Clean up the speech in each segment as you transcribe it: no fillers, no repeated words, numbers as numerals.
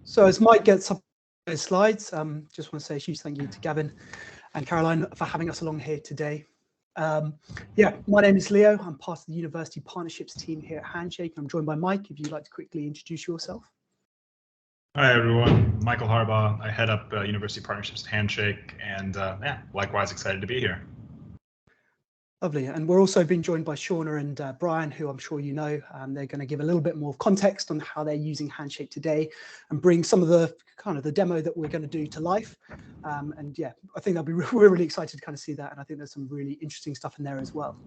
So as Mike gets up his slides, just want to say a huge thank you to Gavin and Caroline for having us along here today. Yeah, my name is Leo. I'm part of the University Partnerships team here at Handshake. I'm joined by Mike. If you'd like to quickly introduce yourself. Hi, everyone. Michael Harbaugh. I head up University Partnerships at Handshake, and yeah, likewise excited to be here. Lovely. And we're also being joined by Shauna and Brian, who I'm sure you know. They're going to give a little bit more context on how they're using Handshake today and bring some of the kind of the demo that we're going to do to life. And yeah, I think we're really excited to kind of see that. And I think there's some really interesting stuff in there as well.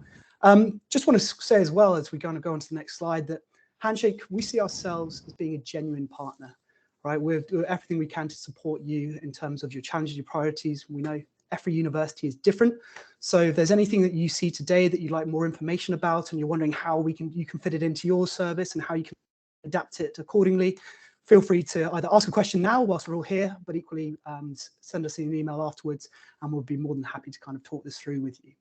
Just want to say as well, as we're going to go on to the next slide, that Handshake, we see ourselves as being a genuine partner, right? We're doing everything we can to support you in terms of your challenges, your priorities. We know every university is different. So if there's anything that you see today that you'd like more information about and you're wondering how you can fit it into your service and how you can adapt it accordingly, feel free to either ask a question now whilst we're all here, but equally send us an email afterwards and we'll be more than happy to kind of talk this through with you.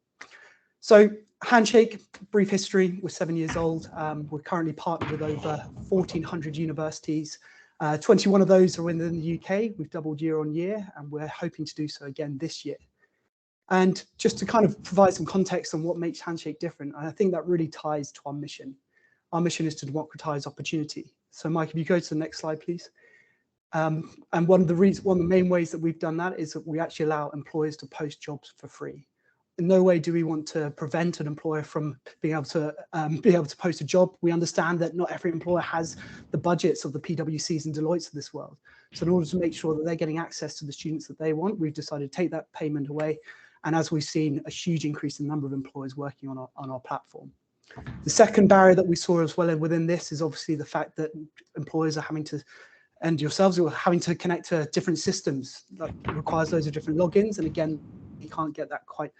So Handshake, brief history, we're 7 years old. We're currently partnered with over 1,400 universities. 21 of those are within the UK. We've doubled year on year, and we're hoping to do so again this year. And just to kind of provide some context on what makes Handshake different, and I think that really ties to our mission. Our mission is to democratize opportunity. So Mike, if you go to the next slide, please. And one of the main ways that we've done that is that we actually allow employers to post jobs for free. In no way do we want to prevent an employer from being able to post a job. We understand that not every employer has the budgets of the PwCs and Deloittes of this world. So in order to make sure that they're getting access to the students that they want, we've decided to take that payment away. And as we've seen, a huge increase in the number of employers working on our platform. The second barrier that we saw as well within this is obviously the fact that employers are having to, and yourselves are having to connect to different systems. That requires loads of different logins. And again, you can't get that quite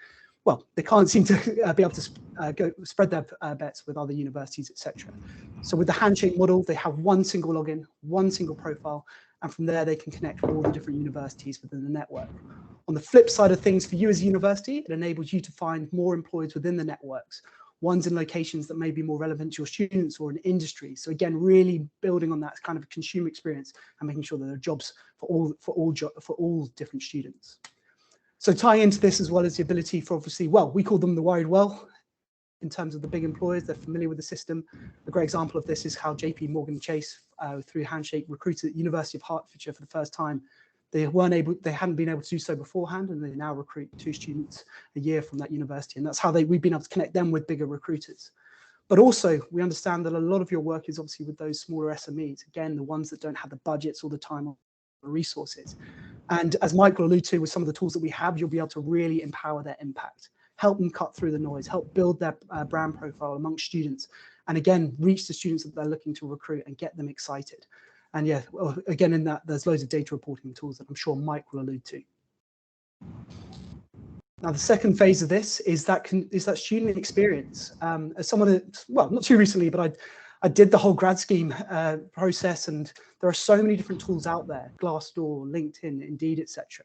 well, they can't seem to be able to spread their bets with other universities, etc. So with the Handshake model, they have one single login, one single profile, and from there they can connect with all the different universities within the network. On the flip side of things, for you as a university, it enables you to find more employees within the networks, ones in locations that may be more relevant to your students or an industry. So again, really building on that kind of consumer experience and making sure that there are jobs for all different students. So tying into this as well as the ability for obviously, well, we call them the worried well in terms of the big employers. They're familiar with the system. A great example of this is how JP Morgan Chase through Handshake recruited at the University of Hertfordshire for the first time. They hadn't been able to do so beforehand, and they now recruit 2 students a year from that university. And that's how we've been able to connect them with bigger recruiters. But also, we understand that a lot of your work is obviously with those smaller SMEs, again, the ones that don't have the budgets or the time or the resources. And as Michael alluded to, with some of the tools that we have, you'll be able to really empower their impact, help them cut through the noise, help build their brand profile amongst students, and again, reach the students that they're looking to recruit and get them excited. And yeah, again, in that, there's loads of data reporting tools that I'm sure Mike will allude to. Now, the second phase of this is that student experience. As someone that, well, not too recently, but I did the whole grad scheme process, and there are so many different tools out there, Glassdoor, LinkedIn, Indeed, etc.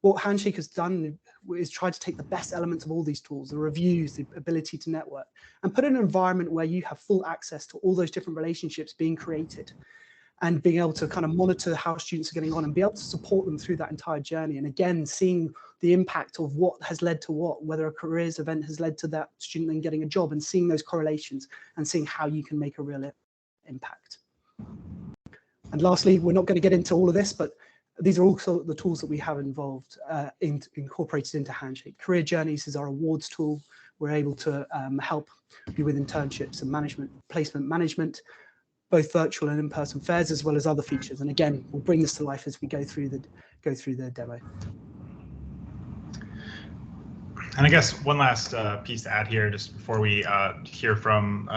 What Handshake has done is try to take the best elements of all these tools, the reviews, the ability to network, and put in an environment where you have full access to all those different relationships being created and being able to kind of monitor how students are getting on and be able to support them through that entire journey. And again, seeing the impact of what has led to what, whether a careers event has led to that student then getting a job, and seeing those correlations and seeing how you can make a real impact. And lastly, we're not going to get into all of this, but these are also the tools that we have involved, incorporated into Handshake. Career Journeys is our awards tool. We're able to help you with internships and management, placement management, both virtual and in-person fairs, as well as other features. And again, we'll bring this to life as we go through the demo. And I guess one last piece to add here, just before we hear from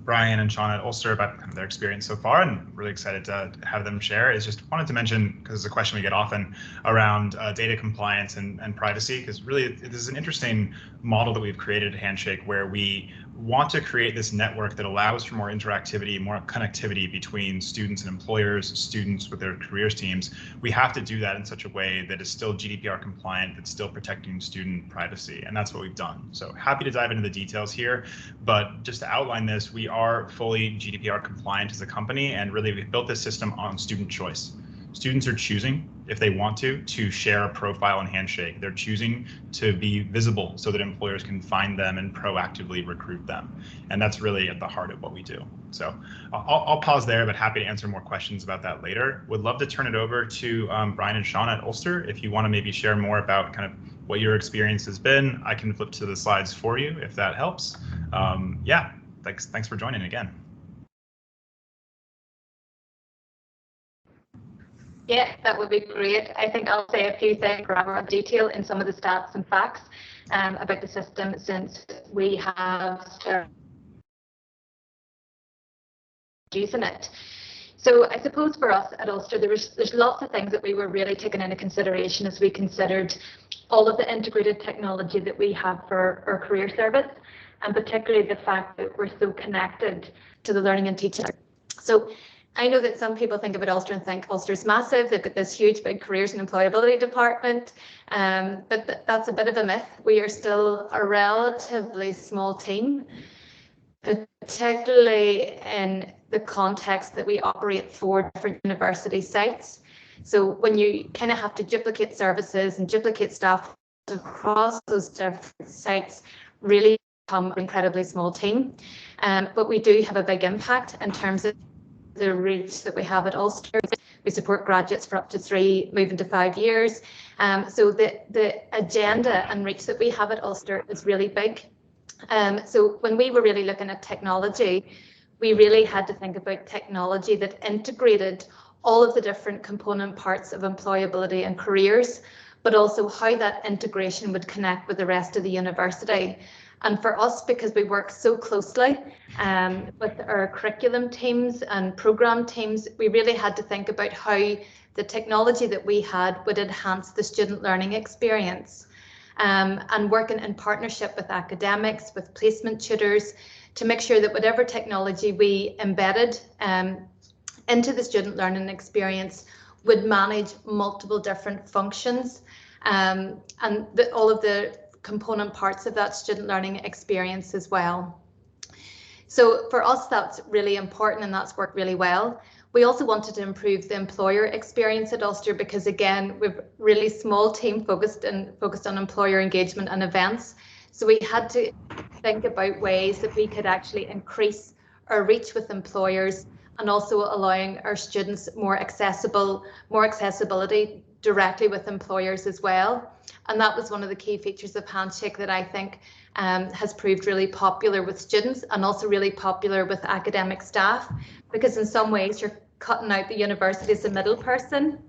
Brian and Sean at Ulster about kind of their experience so far, and really excited to have them share, is just wanted to mention, because it's a question we get often around data compliance and privacy, because really this is an interesting model that we've created at Handshake, where we want to create this network that allows for more interactivity, more connectivity between students and employers, students with their careers teams. We have to do that in such a way that is still GDPR compliant, that's still protecting student privacy. And that's what we've done. So happy to dive into the details here, but just to outline this, we are fully GDPR compliant as a company, and really we've built this system on student choice. students are choosing, if they want to share a profile in Handshake. They're choosing to be visible so that employers can find them and proactively recruit them. And that's really at the heart of what we do. So I'll pause there, but happy to answer more questions about that later. Would love to turn it over to Brian and Sean at Ulster. If you want to maybe share more about kind of what your experience has been, I can flip to the slides for you if that helps. Yeah, thanks for joining again. Yeah, that would be great. I think I'll say a few things rather in detail in some of the stats and facts about the system since we have started using it. So I suppose for us at Ulster, there's lots of things that we were really taking into consideration as we considered all of the integrated technology that we have for our career service, and particularly the fact that we're so connected to the learning and teaching. So I know that some people think about Ulster and think Ulster's massive, they've got this huge big careers and employability department, but that's a bit of a myth. We are still a relatively small team, particularly in the context that we operate 4 different university sites. So when you kind of have to duplicate services and duplicate staff across those different sites, really become an incredibly small team. But we do have a big impact in terms of the reach that we have at Ulster. We support graduates for up to 3, moving to 5 years. So the agenda and reach that we have at Ulster is really big. So when we were really looking at technology, we really had to think about technology that integrated all of the different component parts of employability and careers, but also how that integration would connect with the rest of the university. And for us, because we work so closely with our curriculum teams and program teams, we really had to think about how the technology that we had would enhance the student learning experience. And working in partnership with academics, with placement tutors, to make sure that whatever technology we embedded into the student learning experience would manage multiple different functions and all of the component parts of that student learning experience as well. So for us, that's really important and that's worked really well. We also wanted to improve the employer experience at Ulster because, again, we've a really small team focused on employer engagement and events. So we had to think about ways that we could actually increase our reach with employers and also allowing our students more accessibility directly with employers as well. And that was one of the key features of Handshake that I think has proved really popular with students and also really popular with academic staff, because in some ways you're cutting out the university as a middle person,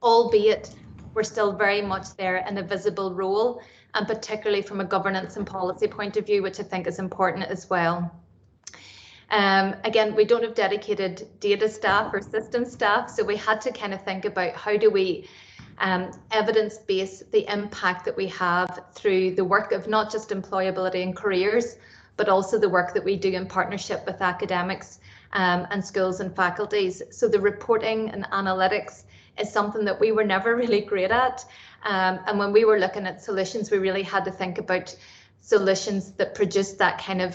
albeit we're still very much there in a visible role, and particularly from a governance and policy point of view, which I think is important as well. Again, we don't have dedicated data staff or system staff, so we had to kind of think about how do we evidence-base the impact that we have through the work of not just employability and careers, but also the work that we do in partnership with academics and schools and faculties. So the reporting and analytics is something that we were never really great at. And when we were looking at solutions, we really had to think about solutions that produce that kind of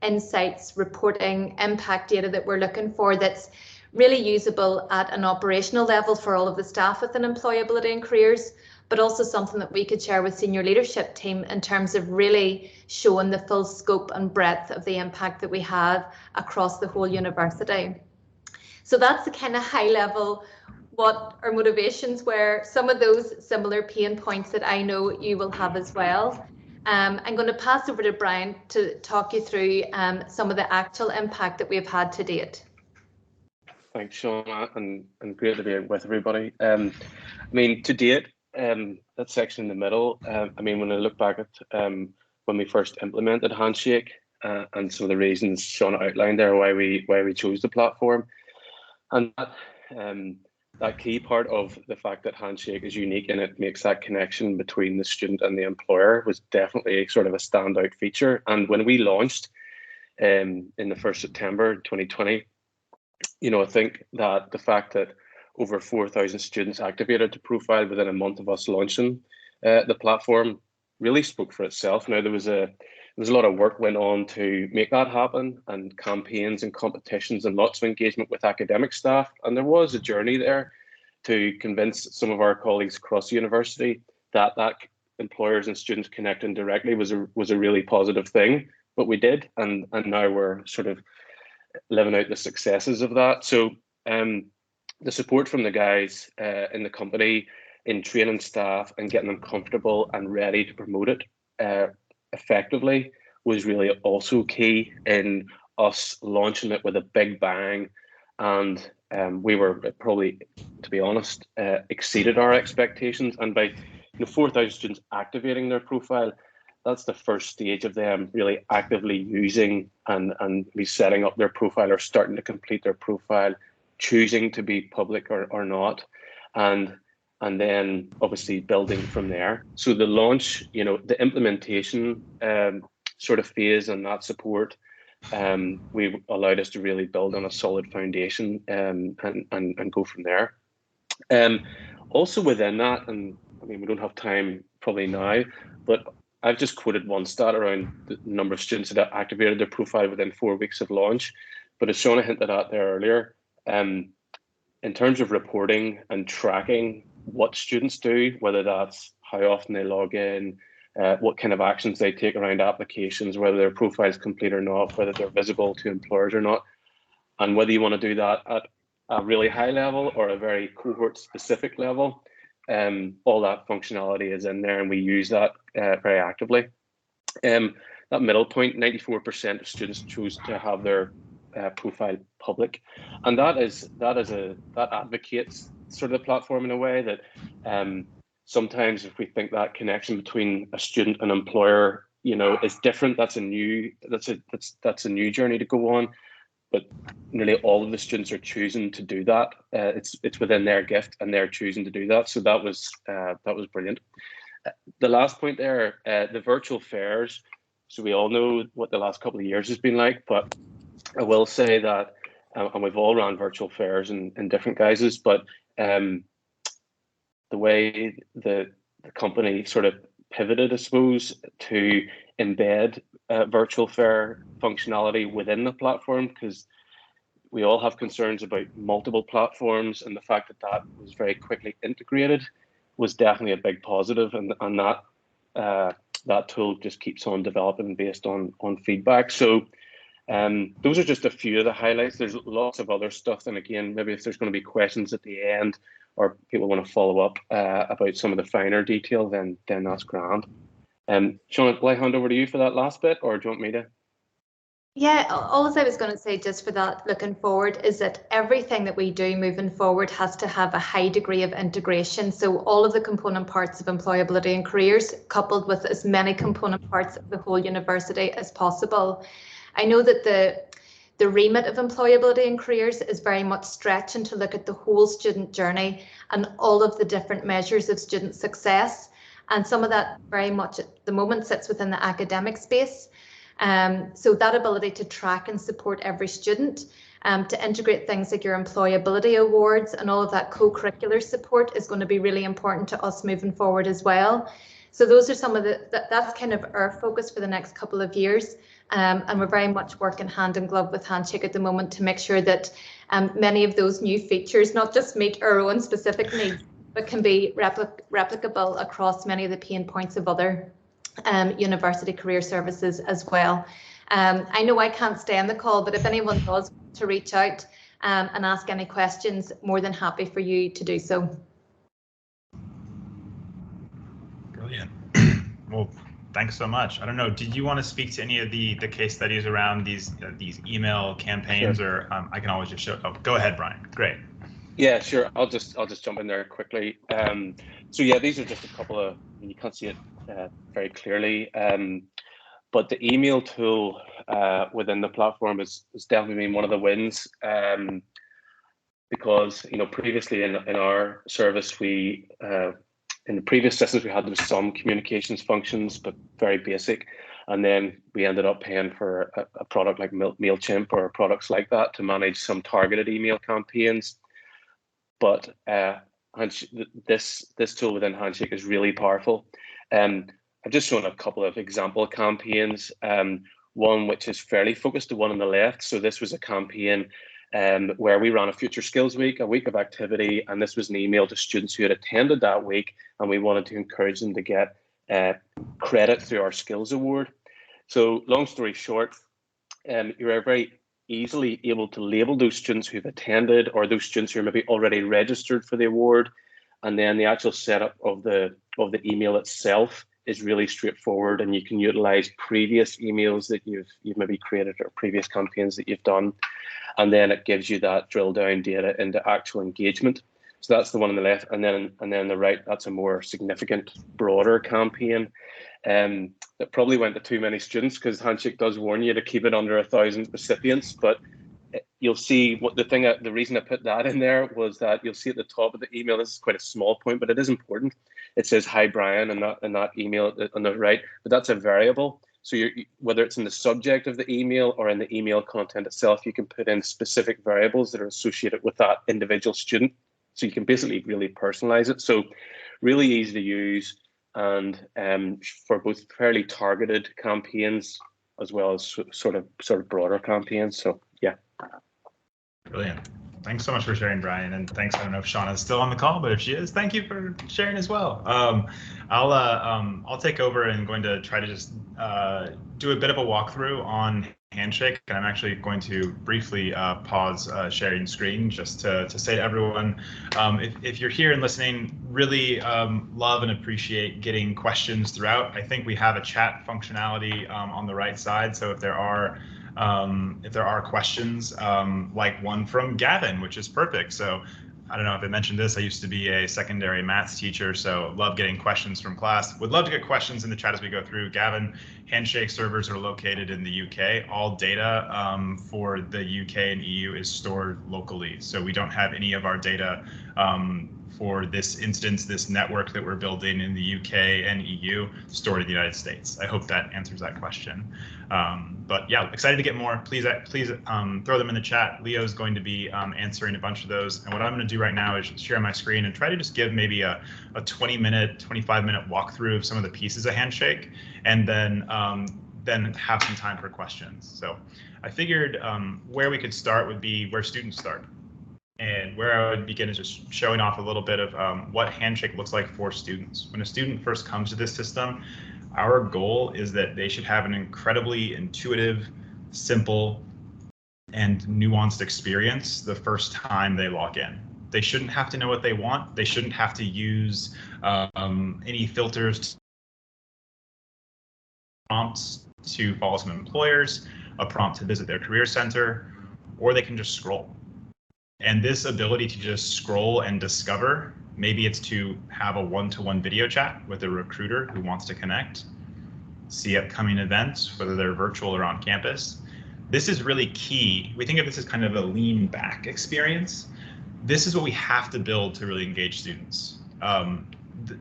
insights, reporting, impact data that we're looking for that's really usable at an operational level for all of the staff within employability and careers, but also something that we could share with senior leadership team in terms of really showing the full scope and breadth of the impact that we have across the whole university. So that's the kind of high level what our motivations were, some of those similar pain points that I know you will have as well. I'm going to pass over to Brian to talk you through some of the actual impact that we've had to date. Thanks, Sean, and great to be with everybody. I mean, to date, that section in the middle, I mean, when I look back at when we first implemented Handshake and some of the reasons Sean outlined there, why we chose the platform, and that key part of the fact that Handshake is unique and it makes that connection between the student and the employer was definitely sort of a standout feature. And when we launched in the 1st September 2020, you know, I think that the fact that over 4,000 students activated the profile within a month of us launching the platform really spoke for itself. Now, there was a lot of work went on to make that happen, and campaigns and competitions and lots of engagement with academic staff. And there was a journey there to convince some of our colleagues across the university that employers and students connecting directly was a really positive thing. But we did, and now we're sort of living out the successes of that. So the support from the guys in the company in training staff and getting them comfortable and ready to promote it effectively was really also key in us launching it with a big bang. And we were probably, to be honest, exceeded our expectations. And by 4,000 students activating their profile, that's the first stage of them really actively using and setting up their profile or starting to complete their profile, choosing to be public or not, and then obviously building from there. So the launch, the implementation sort of phase and that support, we allowed us to really build on a solid foundation and go from there. Also within that, and I mean, we don't have time probably now, but I've just quoted one stat around the number of students that activated their profile within 4 weeks of launch. But as Shauna hinted at there earlier, in terms of reporting and tracking what students do, whether that's how often they log in, what kind of actions they take around applications, whether their profile is complete or not, whether they're visible to employers or not, and whether you want to do that at a really high level or a very cohort specific level, all that functionality is in there, and we use that very actively. That middle point, 94% of students choose to have their profile public, and that advocates sort of the platform in a way that sometimes if we think that connection between a student and employer, is different, that's a new journey to go on. But nearly all of the students are choosing to do that. It's within their gift, and they're choosing to do that. So that was brilliant. The last point there, the virtual fairs. So we all know what the last couple of years has been like, but I will say that, and we've all run virtual fairs in different guises, but the way the company sort of pivoted, I suppose, to embed virtual fair functionality within the platform, because we all have concerns about multiple platforms, and the fact that was very quickly integrated was definitely a big positive, and that tool just keeps on developing based on feedback. So those are just a few of the highlights. There's lots of other stuff, and again, maybe if there's going to be questions at the end or people want to follow up about some of the finer detail, then that's grand. Shauna, will I hand over to you for that last bit, or do you want me to? Yeah, all I was going to say just for that looking forward is that everything that we do moving forward has to have a high degree of integration. So all of the component parts of employability and careers coupled with as many component parts of the whole university as possible. I know that the remit of employability and careers is very much stretching to look at the whole student journey and all of the different measures of student success. And some of that very much at the moment sits within the academic space. So that ability to track and support every student, to integrate things like your employability awards and all of that co-curricular support is going to be really important to us moving forward as well. So those are some of that's kind of our focus for the next couple of years. And we're very much working hand in glove with Handshake at the moment to make sure that many of those new features not just meet our own specific needs, but can be replicable across many of the pain points of other university career services as well. I know I can't stay on the call, but if anyone does want to reach out and ask any questions, more than happy for you to do so. Brilliant. Well, thanks so much. I don't know, did you want to speak to any of the case studies around these email campaigns? Sure. Or I can always just show. Oh, go ahead, Brian. Great. Yeah, sure. I'll just jump in there quickly. So yeah, these are just a couple of, you can't see it very clearly, but the email tool within the platform has definitely been one of the wins, because previously in our service we in the previous systems we had some communications functions, but very basic, and then we ended up paying for a product like MailChimp or products like that to manage some targeted email campaigns. But this tool within Handshake is really powerful. I've just shown a couple of example campaigns. One which is fairly focused, the one on the left. So this was a campaign where we ran a Future Skills Week, a week of activity, and this was an email to students who had attended that week, and we wanted to encourage them to get credit through our Skills Award. So long story short, you're very easily able to label those students who've attended or those students who are maybe already registered for the award, and then the actual setup of the email itself is really straightforward, and you can utilize previous emails that you've maybe created or previous campaigns that you've done, and then it gives you that drill down data into actual engagement. So that's the one on the left, and then on the right, that's a more significant, broader campaign that probably went to too many students, because Handshake does warn you to keep it under 1,000 recipients. But you'll see what the reason I put that in there was that you'll see at the top of the email, this is quite a small point, but it is important. It says, "Hi, Brian," and that email on the right, but that's a variable. So whether it's in the subject of the email or in the email content itself, you can put in specific variables that are associated with that individual student. So you can basically really personalize it. So really easy to use, and for both fairly targeted campaigns as well as sort of broader campaigns. So yeah. Brilliant. Thanks so much for sharing, Brian, and thanks. I don't know if Shauna's still on the call, but if she is, thank you for sharing as well. I'll take over and going to try to just do a bit of a walkthrough on Handshake, and I'm actually going to briefly pause sharing screen just to say to everyone, if you're here and listening, really love and appreciate getting questions throughout. I think we have a chat functionality on the right side, so if there are questions, like one from Gavin, which is perfect. So I don't know if I mentioned this, I used to be a secondary maths teacher, so love getting questions from class. Would love to get questions in the chat as we go through. Gavin, Handshake servers are located in the UK. All data for the UK and EU is stored locally. So we don't have any of our data for this instance, this network that we're building in the UK and EU stored in the United States. I hope that answers that question. But yeah, excited to get more. Please throw them in the chat. Leo's going to be answering a bunch of those. And what I'm going to do right now is share my screen and try to just give maybe a 20-minute, 25-minute walkthrough of some of the pieces of Handshake, and then have some time for questions. So I figured where we could start would be where students start. And where I would begin is just showing off a little bit of what Handshake looks like for students. When a student first comes to this system, our goal is that they should have an incredibly intuitive, simple, and nuanced experience the first time they log in. They shouldn't have to know what they want. They shouldn't have to use any filters, prompts to follow some employers, a prompt to visit their career center, or they can just scroll. And this ability to just scroll and discover, maybe it's to have a one-to-one video chat with a recruiter who wants to connect, see upcoming events, whether they're virtual or on campus. This is really key. We think of this as kind of a lean back experience. This is what we have to build to really engage students. It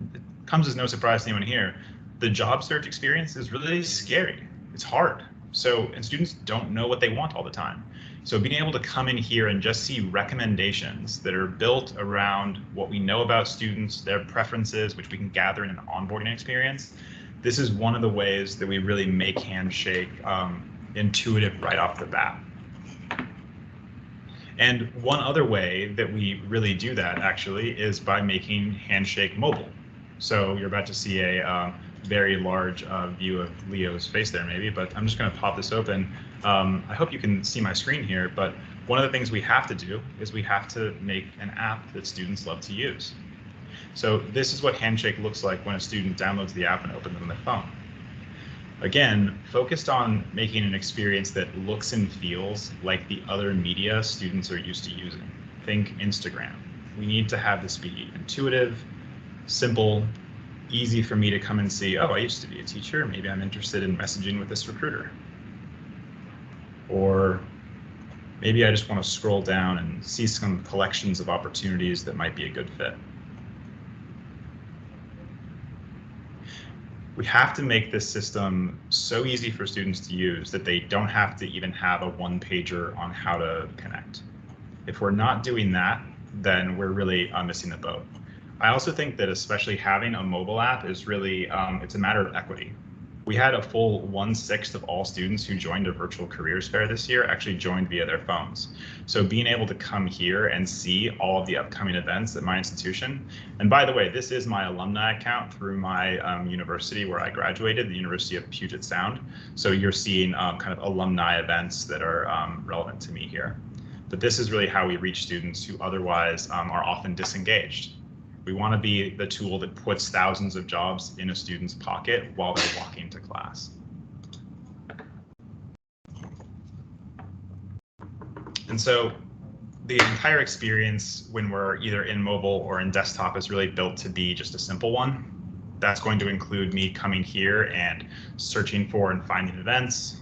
comes as no surprise to anyone here. The job search experience is really scary. It's hard. And students don't know what they want all the time. So being able to come in here and just see recommendations that are built around what we know about students, their preferences, which we can gather in an onboarding experience, this is one of the ways that we really make Handshake intuitive right off the bat. And one other way that we really do that actually is by making Handshake mobile. So you're about to see a very large view of Leo's face there maybe, but I'm just going to pop this open. I hope you can see my screen here, but one of the things we have to do is we have to make an app that students love to use. So this is what Handshake looks like when a student downloads the app and opens it on their phone. Again, focused on making an experience that looks and feels like the other media students are used to using. Think Instagram. We need to have this be intuitive, simple, easy for me to come and see, oh, I used to be a teacher, maybe I'm interested in messaging with this recruiter. Or maybe I just want to scroll down and see some collections of opportunities that might be a good fit. We have to make this system so easy for students to use that they don't have to even have a one-pager on how to connect. If we're not doing that, then we're really missing the boat. I also think that especially having a mobile app is really, it's a matter of equity. We had a full 1/6 of all students who joined a virtual careers fair this year actually joined via their phones. So being able to come here and see all of the upcoming events at my institution, and by the way, this is my alumni account through my university where I graduated, the University of Puget Sound. So you're seeing kind of alumni events that are relevant to me here. But this is really how we reach students who otherwise are often disengaged. We want to be the tool that puts thousands of jobs in a student's pocket while they're walking to class. And so the entire experience when we're either in mobile or in desktop is really built to be just a simple one. That's going to include me coming here and searching for and finding events.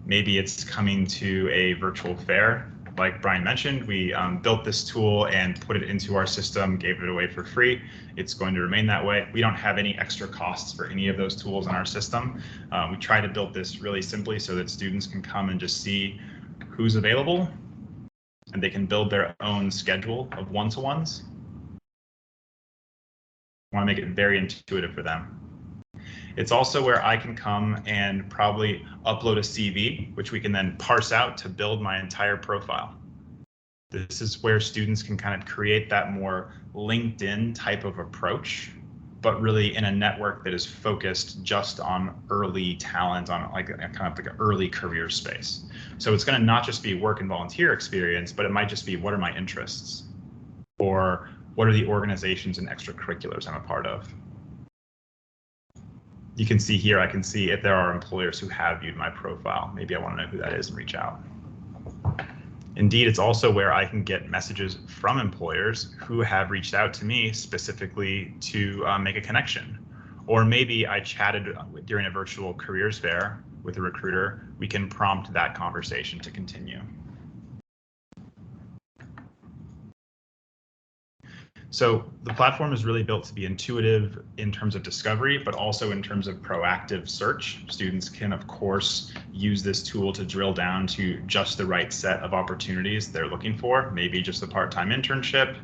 Maybe it's coming to a virtual fair. Like Brian mentioned, we built this tool and put it into our system, gave it away for free. It's going to remain that way. We don't have any extra costs for any of those tools in our system. We try to build this really simply so that students can come and just see who's available, and they can build their own schedule of one-to-ones. I want to make it very intuitive for them. It's also where I can come and probably upload a CV, which we can then parse out to build my entire profile. This is where students can kind of create that more LinkedIn type of approach, but really in a network that is focused just on early talent, on like a kind of like an early career space. So it's going to not just be work and volunteer experience, but it might just be what are my interests, or what are the organizations and extracurriculars I'm a part of. You can see here, I can see if there are employers who have viewed my profile. Maybe I want to know who that is and reach out. Indeed, it's also where I can get messages from employers who have reached out to me specifically to make a connection. Or maybe I chatted during a virtual careers fair with a recruiter. We can prompt that conversation to continue. So the platform is really built to be intuitive in terms of discovery, but also in terms of proactive search. Students can, of course, use this tool to drill down to just the right set of opportunities they're looking for, maybe just a part-time internship,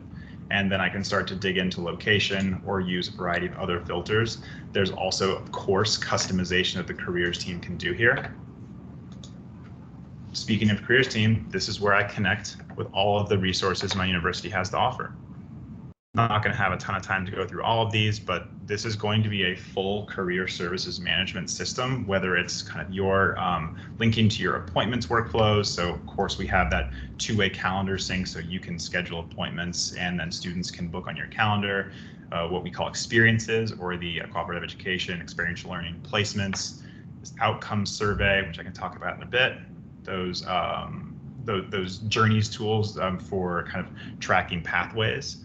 and then I can start to dig into location or use a variety of other filters. There's also, of course, customization that the careers team can do here. Speaking of careers team, this is where I connect with all of the resources my university has to offer. I'm not going to have a ton of time to go through all of these, but this is going to be a full career services management system, whether it's kind of your linking to your appointments workflows. So of course we have that two-way calendar sync so you can schedule appointments and then students can book on your calendar, what we call experiences or the cooperative education, experiential learning placements, this outcomes survey, which I can talk about in a bit, those journeys tools for kind of tracking pathways.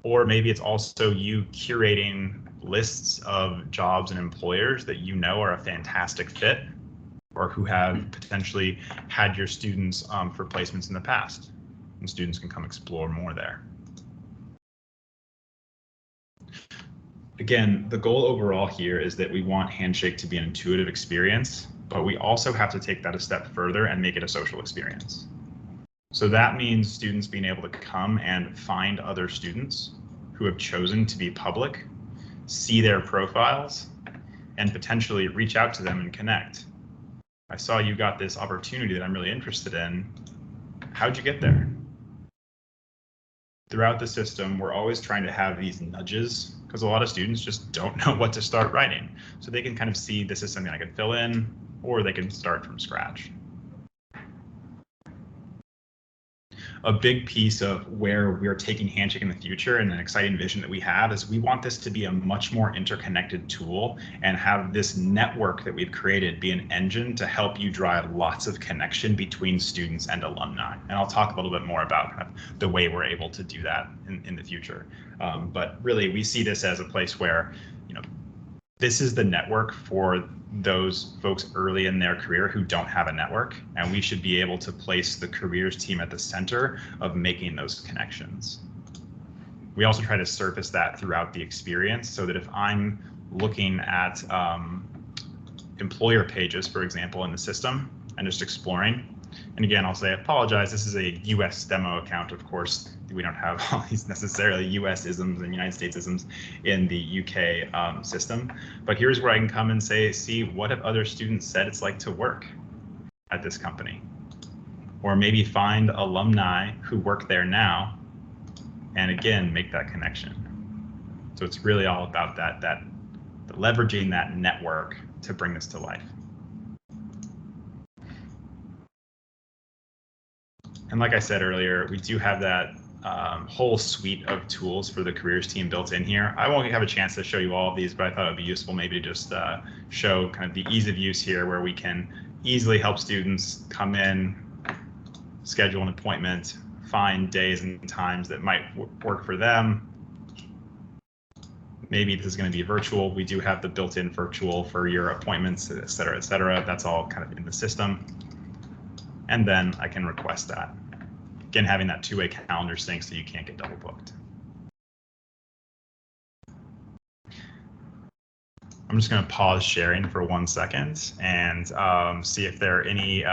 Or maybe it's also you curating lists of jobs and employers that you know are a fantastic fit or who have potentially had your students for placements in the past. And students can come explore more there. Again, the goal overall here is that we want Handshake to be an intuitive experience, but we also have to take that a step further and make it a social experience. So that means students being able to come and find other students who have chosen to be public, see their profiles, and potentially reach out to them and connect. I saw you got this opportunity that I'm really interested in. How'd you get there? Throughout the system, we're always trying to have these nudges because a lot of students just don't know what to start writing. So they can kind of see this is something I could fill in, or they can start from scratch. A big piece of where we're taking Handshake in the future and an exciting vision that we have is we want this to be a much more interconnected tool and have this network that we've created be an engine to help you drive lots of connection between students and alumni. And I'll talk a little bit more about kind of the way we're able to do that in the future. But really, we see this as a place where, you know, this is the network for those folks early in their career who don't have a network, and we should be able to place the careers team at the center of making those connections. We also try to surface that throughout the experience so that if I'm looking at employer pages, for example, in the system and just exploring, And again, I'll say, apologize, this is a US demo account. Of course, we don't have all these necessarily US isms and United States isms in the UK system. But here's where I can come and say, see, what have other students said it's like to work at this company? Or maybe find alumni who work there now, and again, make that connection. So it's really all about that leveraging that network to bring this to life. And like I said earlier, we do have that whole suite of tools for the careers team built in here. I won't have a chance to show you all of these, but I thought it would be useful maybe to just show kind of the ease of use here, where we can easily help students come in, schedule an appointment, find days and times that might work for them. Maybe this is going to be virtual. We do have the built-in virtual for your appointments, et cetera, et cetera. That's all kind of in the system. And then I can request that. Again, having that two-way calendar sync so you can't get double booked. I'm just going to pause sharing for 1 second and see if there are any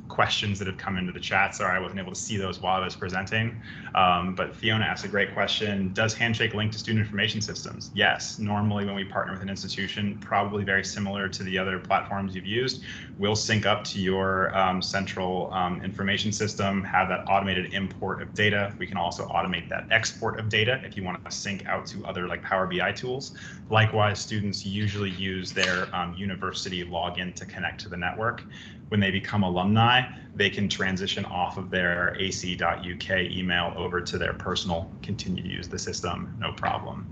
questions that have come into the chat. Sorry, I wasn't able to see those while I was presenting. But Fiona asked a great question. Does Handshake link to student information systems? Yes. Normally when we partner with an institution, probably very similar to the other platforms you've used, we'll sync up to your central information system, have that automated import of data. We can also automate that export of data if you want to sync out to other like Power BI tools. Likewise, students usually use their university login to connect to the network. When they become alumni, they can transition off of their ac.uk email over to their personal, continue to use the system, no problem.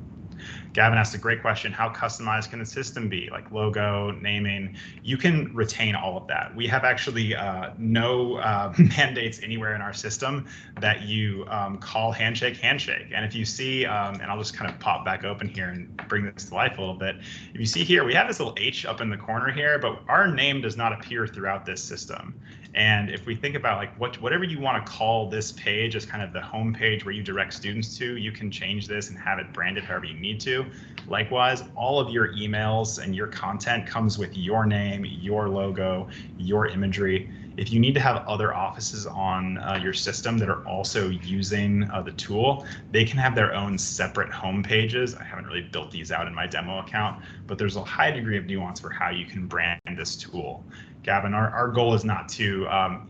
Gavin asked a great question. How customized can the system be? Like logo, naming, you can retain all of that. We have actually no mandates anywhere in our system that you call Handshake Handshake. And if you see, and I'll just kind of pop back open here and bring this to life a little bit. If you see here, we have this little H up in the corner here, but our name does not appear throughout this system. And if we think about like whatever you want to call this page as kind of the home page where you direct students to, you can change this and have it branded however you need to. Likewise, all of your emails and your content comes with your name, your logo, your imagery. If you need to have other offices on your system that are also using the tool, they can have their own separate home pages. I haven't really built these out in my demo account, but there's a high degree of nuance for how you can brand this tool. Gavin, our goal is not to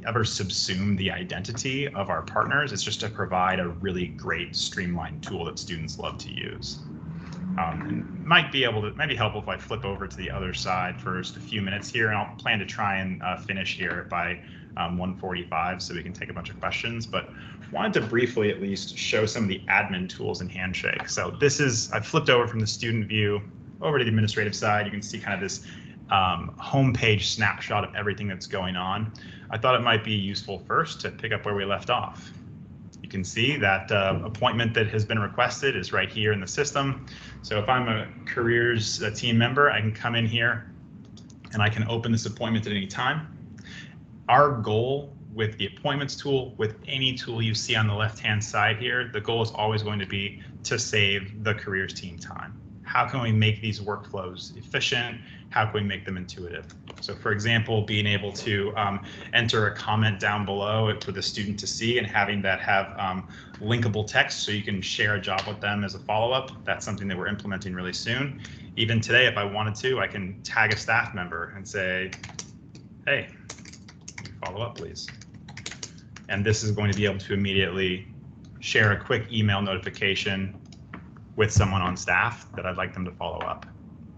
ever subsume the identity of our partners. It's just to provide a really great streamlined tool that students love to use. Might be helpful if I flip over to the other side for just a few minutes here, and I'll plan to try and finish here by 1:45 so we can take a bunch of questions, but wanted to briefly at least show some of the admin tools in Handshake. So this is, I've flipped over from the student view over to the administrative side. You can see kind of this homepage snapshot of everything that's going on. I thought it might be useful first to pick up where we left off. You can see that appointment that has been requested is right here in the system. So if I'm a careers team member, I can come in here and I can open this appointment at any time. Our goal with the appointments tool, with any tool you see on the left-hand side here, the goal is always going to be to save the careers team time. How can we make these workflows efficient? How can we make them intuitive? So for example, being able to enter a comment down below for the student to see and having that have linkable text so you can share a job with them as a follow-up. That's something that we're implementing really soon. Even today, if I wanted to, I can tag a staff member and say, hey, follow up, please. And this is going to be able to immediately share a quick email notification with someone on staff that I'd like them to follow up.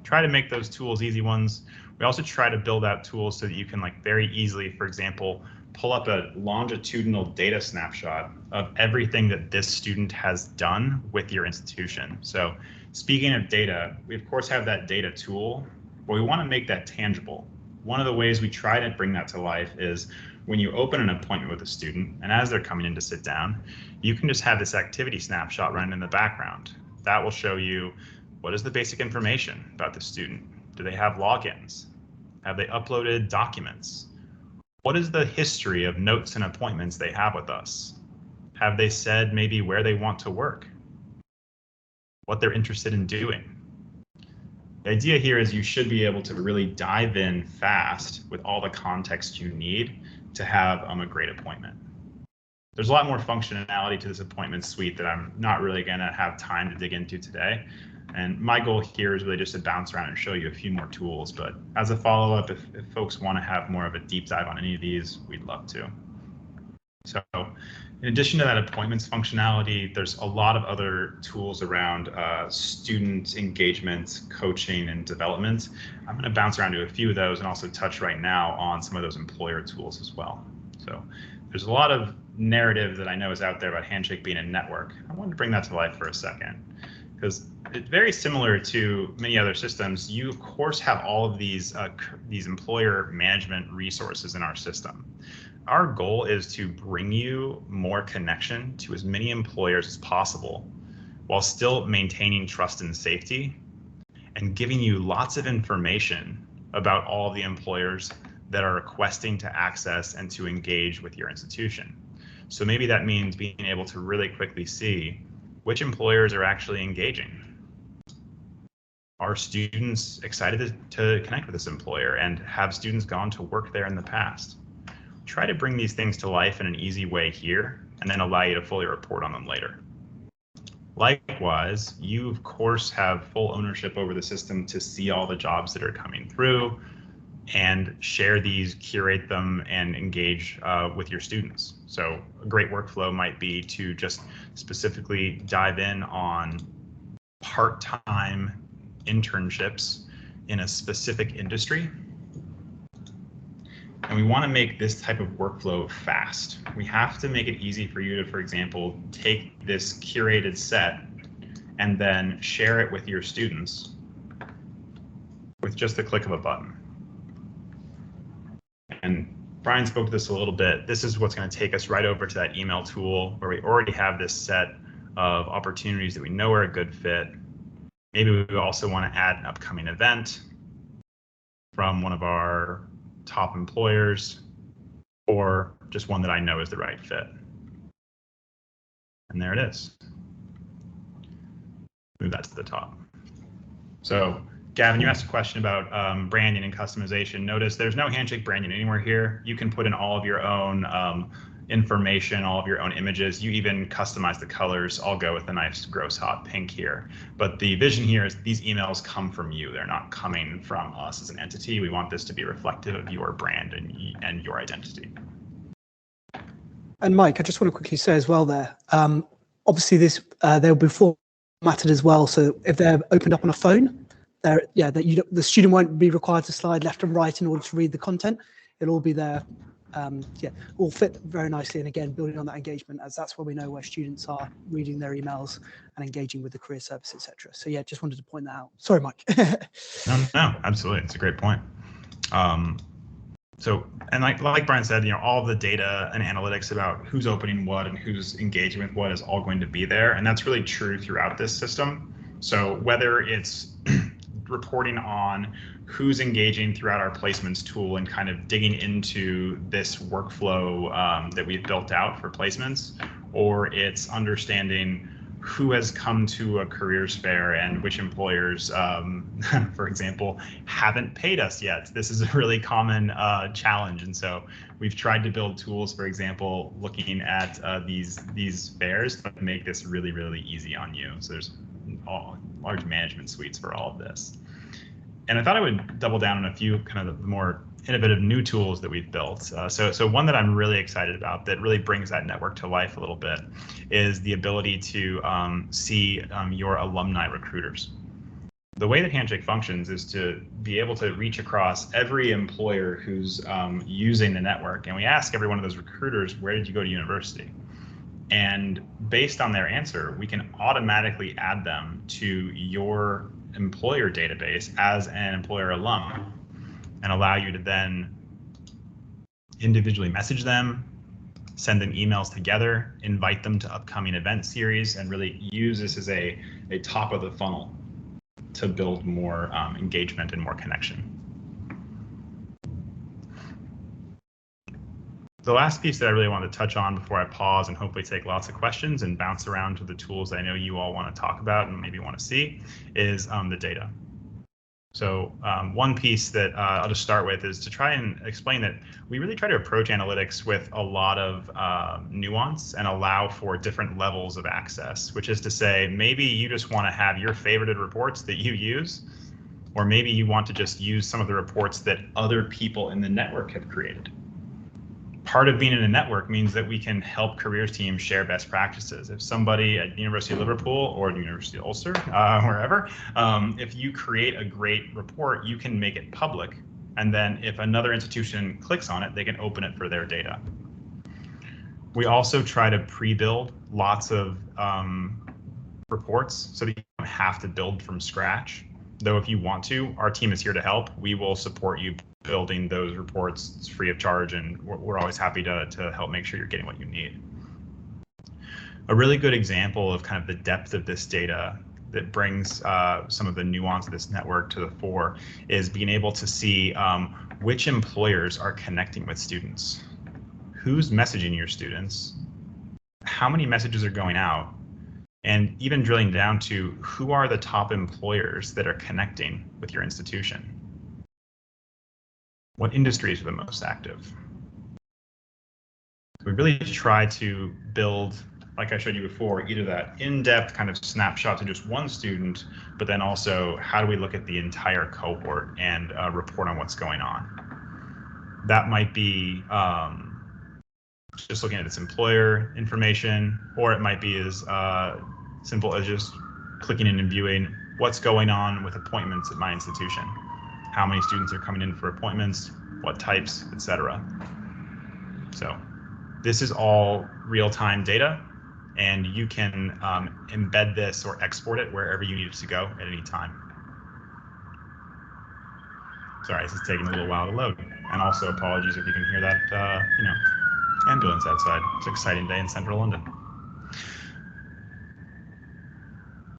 Try to make those tools easy ones. We also try to build out tools so that you can like very easily, for example, pull up a longitudinal data snapshot of everything that this student has done with your institution. So speaking of data, we of course have that data tool, but we want to make that tangible. One of the ways we try to bring that to life is when you open an appointment with a student and as they're coming in to sit down, you can just have this activity snapshot running in the background. That will show you what is the basic information about the student. Do they have logins? Have they uploaded documents? What is the history of notes and appointments they have with us? Have they said maybe where they want to work? What they're interested in doing? The idea here is you should be able to really dive in fast with all the context you need to have a great appointment. There's a lot more functionality to this appointment suite that I'm not really going to have time to dig into today. And my goal here is really just to bounce around and show you a few more tools. But as a follow-up, if folks want to have more of a deep dive on any of these, we'd love to. So in addition to that appointments functionality, there's a lot of other tools around student engagement, coaching, and development. I'm going to bounce around to a few of those and also touch right now on some of those employer tools as well. So there's a lot of narrative that I know is out there about Handshake being a network. I wanted to bring that to life for a second, because it's very similar to many other systems. You of course have all of these employer management resources in our system. Our goal is to bring you more connection to as many employers as possible, while still maintaining trust and safety, and giving you lots of information about all the employers that are requesting to access and to engage with your institution. So maybe that means being able to really quickly see which employers are actually engaging. Are students excited to connect with this employer, and have students gone to work there in the past? Try to bring these things to life in an easy way here, and then allow you to fully report on them later. Likewise, you of course have full ownership over the system to see all the jobs that are coming through, and share these, curate them, and engage with your students. So a great workflow might be to just specifically dive in on part-time internships in a specific industry. And we want to make this type of workflow fast. We have to make it easy for you to, for example, take this curated set and then share it with your students with just the click of a button. And Brian spoke to this a little bit. This is what's going to take us right over to that email tool where we already have this set of opportunities that we know are a good fit. Maybe we also want to add an upcoming event from one of our top employers, or just one that I know is the right fit. And there it is. Move that to the top. So Gavin, you asked a question about branding and customization. Notice there's no Handshake branding anywhere here. You can put in all of your own information, all of your own images. You even customize the colors. I'll go with a nice gross hot pink here. But the vision here is these emails come from you. They're not coming from us as an entity. We want this to be reflective of your brand and your identity. And Mike, I just want to quickly say as well there, obviously this they'll be formatted as well. So if they're opened up on a phone, the student won't be required to slide left and right in order to read the content. It'll all be there, all fit very nicely. And again, building on that engagement, as that's where we know where students are reading their emails and engaging with the career service, etc. So yeah, just wanted to point that out. Sorry, Mike. No, absolutely, it's a great point. So, and like Brian said, all of the data and analytics about who's opening what and who's engaging with what is all going to be there, and that's really true throughout this system. So whether it's reporting on who's engaging throughout our placements tool and kind of digging into this workflow that we've built out for placements, or it's understanding who has come to a careers fair and which employers, for example, haven't paid us yet. This is a really common challenge. And so we've tried to build tools, for example, looking at these fairs to make this really, really easy on you. So there's large management suites for all of this. And I thought I would double down on a few kind of the more innovative new tools that we've built. So one that I'm really excited about that really brings that network to life a little bit is the ability to see your alumni recruiters. The way that Handshake functions is to be able to reach across every employer who's using the network. And we ask every one of those recruiters, where did you go to university? And based on their answer, we can automatically add them to your employer database as an employer alum, and allow you to then individually message them, send them emails together, invite them to upcoming event series, and really use this as a top of the funnel to build more engagement and more connection. The last piece that I really want to touch on before I pause and hopefully take lots of questions and bounce around to the tools that I know you all want to talk about and maybe want to see is the data. So one piece that I'll just start with is to try and explain that we really try to approach analytics with a lot of nuance and allow for different levels of access, which is to say, maybe you just want to have your favorited reports that you use, or maybe you want to just use some of the reports that other people in the network have created. Part of being in a network means that we can help careers teams share best practices. If somebody at University of Liverpool or the University of Ulster, wherever, if you create a great report, you can make it public. And then if another institution clicks on it, they can open it for their data. We also try to pre-build lots of reports so that you don't have to build from scratch. Though if you want to, our team is here to help. We will support you building those reports. It's free of charge, and we're always happy to help make sure you're getting what you need. A really good example of kind of the depth of this data that brings some of the nuance of this network to the fore is being able to see which employers are connecting with students, who's messaging your students, how many messages are going out, and even drilling down to who are the top employers that are connecting with your institution. What industries are the most active? We really try to build, like I showed you before, either that in-depth kind of snapshot to just one student, but then also how do we look at the entire cohort and report on what's going on? That might be just looking at its employer information, or it might be as simple as just clicking in and viewing what's going on with appointments at my institution. How many students are coming in for appointments, what types, etc. So this is all real-time data, and you can embed this or export it wherever you need it to go at any time. Sorry, this is taking a little while to load. And also apologies if you can hear that, ambulance outside. It's an exciting day in central London.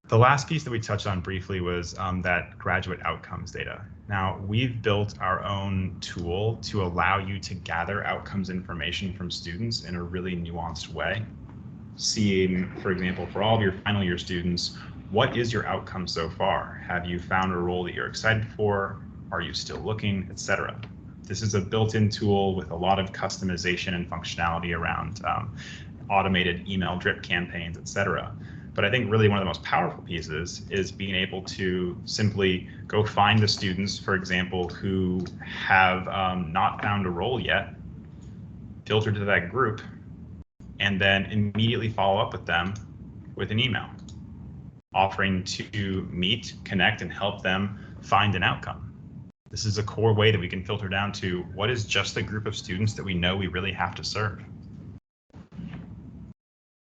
The last piece that we touched on briefly was that graduate outcomes data. Now, we've built our own tool to allow you to gather outcomes information from students in a really nuanced way. Seeing, for example, for all of your final year students, what is your outcome so far? Have you found a role that you're excited for? Are you still looking, etc.? This is a built-in tool with a lot of customization and functionality around automated email drip campaigns, etc. But I think really one of the most powerful pieces is being able to simply go find the students, for example, who have not found a role yet, filter to that group, and then immediately follow up with them with an email, offering to meet, connect, and help them find an outcome. This is a core way that we can filter down to what is just a group of students that we know we really have to serve.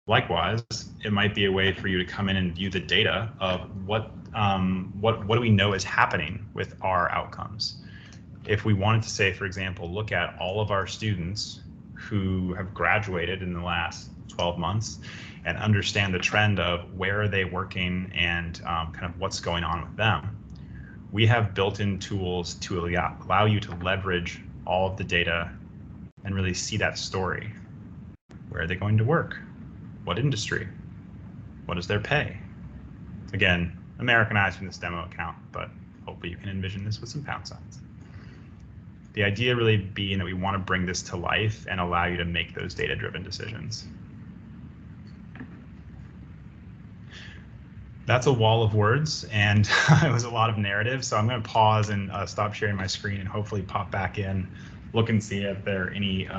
Likewise, it might be a way for you to come in and view the data of what do we know is happening with our outcomes. If we wanted to say, for example, look at all of our students who have graduated in the last 12 months and understand the trend of where are they working and kind of what's going on with them, we have built-in tools to allow you to leverage all of the data and really see that story. Where are they going to work? What industry? What is their pay? Again, Americanized from this demo account, but hopefully you can envision this with some pound signs. The idea really being that we want to bring this to life and allow you to make those data-driven decisions. That's a wall of words, and it was a lot of narrative, so I'm going to pause and stop sharing my screen and hopefully pop back in, look and see if there are any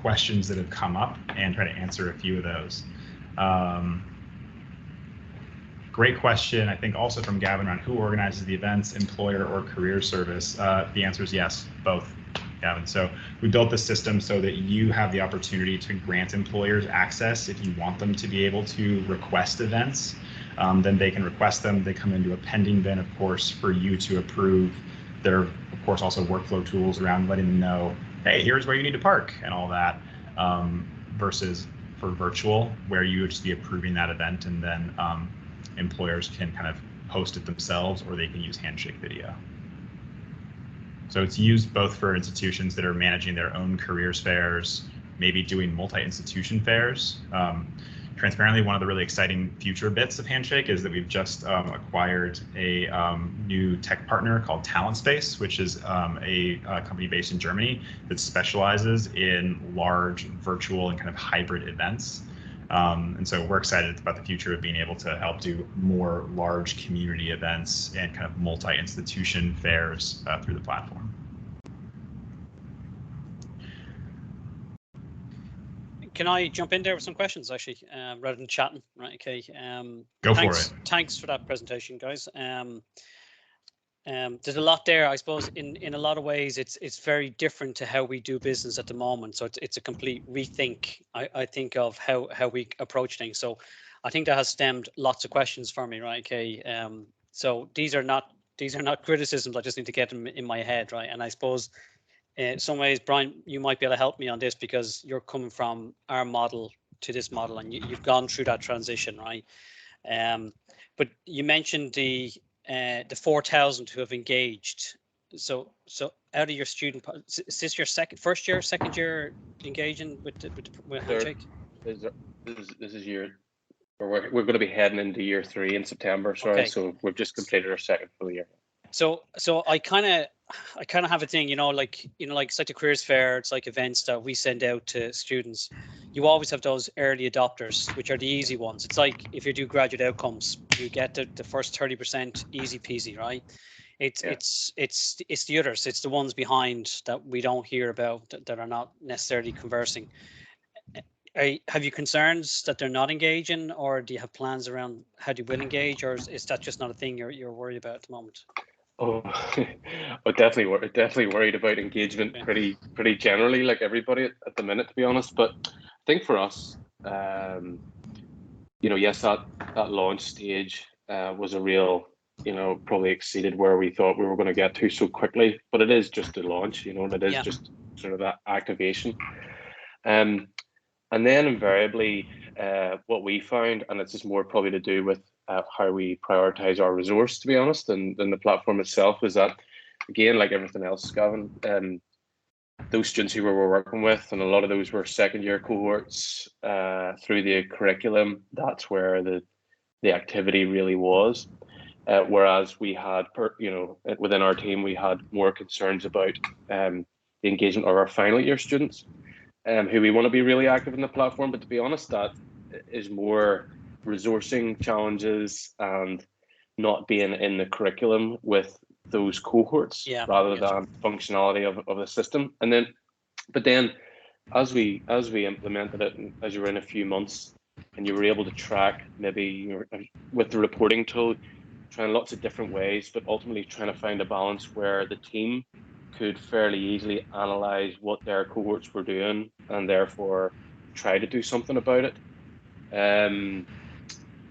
questions that have come up and try to answer a few of those. Great question, I think also from Gavin around who organizes the events, employer or career service. The answer is yes, both, Gavin. So we built the system so that you have the opportunity to grant employers access if you want them to be able to request events. Then they can request them. They come into a pending bin, of course, for you to approve. There are, of course, also workflow tools around letting them know, hey, here's where you need to park and all that, versus for virtual, where you would just be approving that event and then employers can kind of host it themselves or they can use Handshake video. So it's used both for institutions that are managing their own careers fairs, maybe doing multi-institution fairs, transparently, one of the really exciting future bits of Handshake is that we've just acquired a new tech partner called Talent Space, which is a company based in Germany that specializes in large virtual and kind of hybrid events. And so we're excited about the future of being able to help do more large community events and kind of multi-institution fairs through the platform. Can I jump in there with some questions, actually, rather than chatting? Right. Okay. Go for it. Thanks for that presentation, guys. There's a lot there. I suppose in a lot of ways, it's very different to how we do business at the moment. So it's a complete rethink, I think, of how we approach things. So I think that has stemmed lots of questions for me. Right. Okay. So these are not criticisms. I just need to get them in my head. Right. And I suppose, in some ways, Brian, you might be able to help me on this because you're coming from our model to this model, and you've gone through that transition, right? But you mentioned the 4,000 who have engaged. So out of your student, is this your second year engaging with Handshake? This is year. We're going to be heading into year 3 in September. Sorry, okay. So we've just completed our second full year. So I kind of have a thing, like it's like the careers fair. It's like events that we send out to students. You always have those early adopters, which are the easy ones. It's like if you do graduate outcomes, you get the first 30% easy peasy, right? It's the others. It's the ones behind that we don't hear about that are not necessarily conversing. Have you concerns that they're not engaging, or do you have plans around how they will engage, or is that just not a thing you're worried about at the moment? Oh, I'm definitely worried about engagement pretty generally, like everybody at the minute, to be honest. But I think for us, yes, that launch stage was a real, probably exceeded where we thought we were going to get to so quickly. But it is just a launch, and it is just sort of that activation. And then invariably, what we found, and it's just more probably to do with how we prioritize our resource, to be honest, than the platform itself, is that, again, like everything else, Gavin, those students who we were working with, and a lot of those were second-year cohorts through the curriculum. That's where the activity really was. Whereas we had, within our team, we had more concerns about the engagement of our final year students, who we want to be really active in the platform. But to be honest, that is more resourcing challenges and not being in the curriculum with those cohorts rather than functionality of the system. But then as we implemented it, and as you were in a few months and you were able to track, maybe with the reporting tool, trying lots of different ways, but ultimately trying to find a balance where the team could fairly easily analyze what their cohorts were doing and therefore try to do something about it.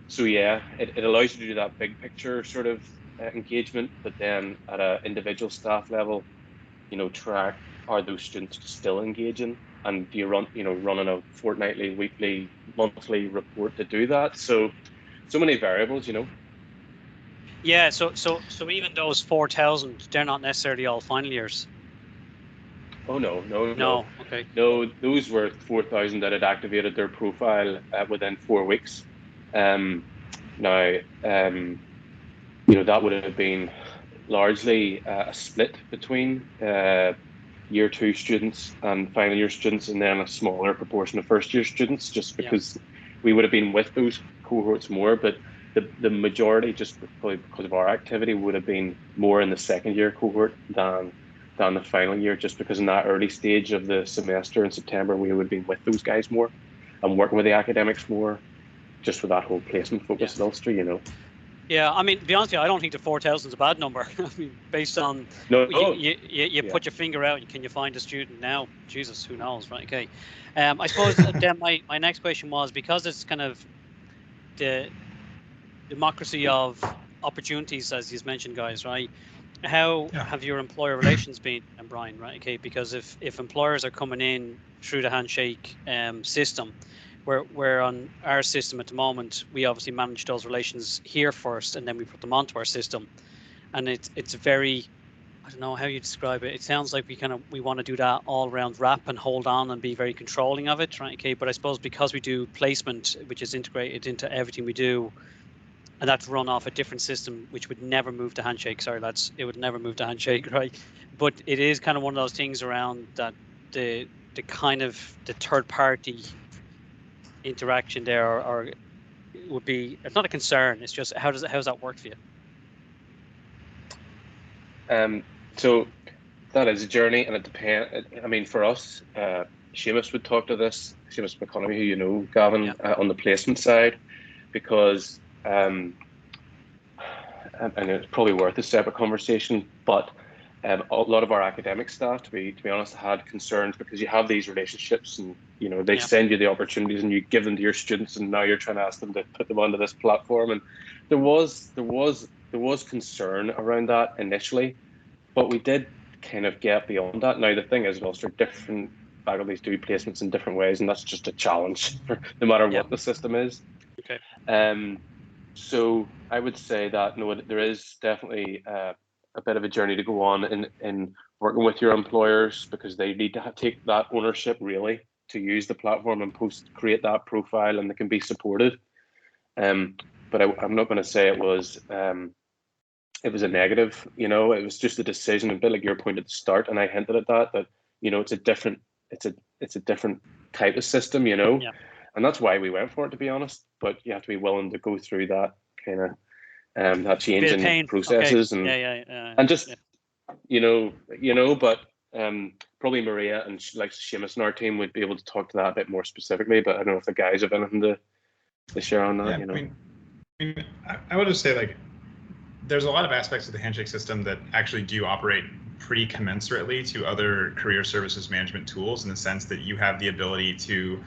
So yeah, it allows you to do that big picture sort of engagement, but then at an individual staff level, track, are those students still engaging, and do you running a fortnightly, weekly, monthly report to do that? So many variables, Yeah, so even those 4,000, they're not necessarily all final years. Oh no. Okay. No, those were 4,000 that had activated their profile within 4 weeks. That would have been largely a split between year 2 students and final year students, and then a smaller proportion of first year students, just because we would have been with those cohorts more. But the majority, just probably because of our activity, would have been more in the second year cohort than the final year, just because in that early stage of the semester in September, we would have been with those guys more and working with the academics more, just with that whole placement focus at Ulster, Yeah, I mean, to be honest with you, I don't think the 4,000 is a bad number. I mean, based on you put your finger out, can you find a student now? Jesus, who knows, right? Okay. I suppose then my next question was, because it's kind of the democracy of opportunities, as you mentioned, guys, right? How have your employer relations been, and Brian, right? Okay, because if employers are coming in through the Handshake system, where on our system at the moment, we obviously manage those relations here first, and then we put them onto our system, and it's very I don't know how you describe it. It sounds like we want to do that all round wrap and hold on and be very controlling of it, right? Okay, but I suppose because we do placement, which is integrated into everything we do, and that's run off a different system, which would never move to Handshake. Sorry, lads, it would never move to Handshake, right? But it is kind of one of those things around that the kind of the third party interaction there, or would be, it's not a concern. It's just how does that work for you? So that is a journey, and it depends. I mean, for us, Seamus would talk to this, Seamus McConaughey, who you know, Gavin, on the placement side, because and it's probably worth a separate conversation, but a lot of our academic staff, to be honest, had concerns because you have these relationships, and you know they send you the opportunities and you give them to your students, and now you're trying to ask them to put them onto this platform, and there was concern around that initially, but we did kind of get beyond that. Now the thing is, also different faculties do placements in different ways, and that's just a challenge no matter what the system is. Okay. So I would say that no, there is definitely a bit of a journey to go on in working with your employers, because they need to take that ownership really to use the platform and create that profile, and they can be supported. But I'm not going to say it was a negative. You know, it was just a decision, a bit like your point at the start, and I hinted at that you know it's a different type of system. You know. And that's why we went for it, to be honest. But you have to be willing to go through that kind of that change in processes, and just you know. But probably Maria and like Seamus and our team would be able to talk to that a bit more specifically. But I don't know if the guys have anything to share on that. Yeah, you know, I mean, I would just say, like, there's a lot of aspects of the Handshake system that actually do operate pretty commensurately to other career services management tools, in the sense that you have the ability to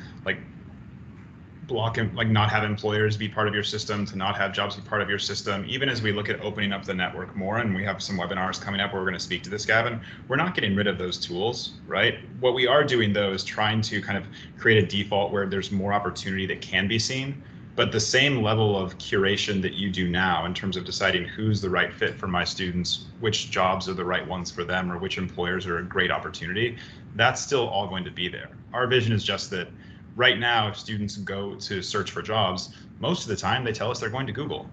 block and not have employers be part of your system, to not have jobs be part of your system. Even as we look at opening up the network more, and we have some webinars coming up where we're going to speak to this, Gavin, we're not getting rid of those tools, right? What we are doing though is trying to kind of create a default where there's more opportunity that can be seen, but the same level of curation that you do now in terms of deciding who's the right fit for my students, which jobs are the right ones for them, or which employers are a great opportunity, that's still all going to be there. Our vision is just that right now, if students go to search for jobs, most of the time they tell us they're going to Google.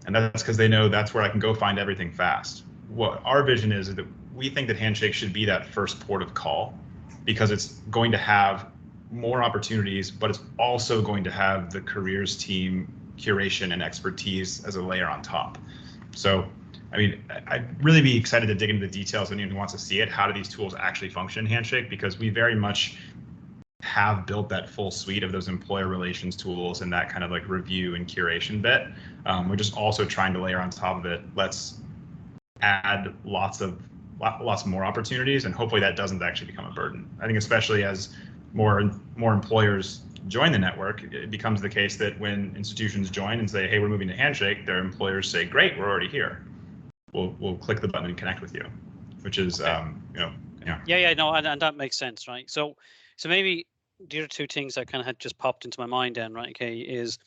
And that's because they know that's where I can go find everything fast. What our vision is that we think that Handshake should be that first port of call, because it's going to have more opportunities, but it's also going to have the careers team curation and expertise as a layer on top. So, I mean, I'd really be excited to dig into the details. Anyone who wants to see it, how do these tools actually function in Handshake? Because we very much have built that full suite of those employer relations tools and that kind of like review and curation bit. We're just also trying to layer on top of it, let's add lots more opportunities, and hopefully that doesn't actually become a burden. I think especially as more employers join the network, it becomes the case that when institutions join and say, hey, we're moving to Handshake, their employers say, great, we're already here. We'll click the button and connect with you, which is, no, and that makes sense, right? So maybe the other two things that kind of had just popped into my mind then, right? Okay, is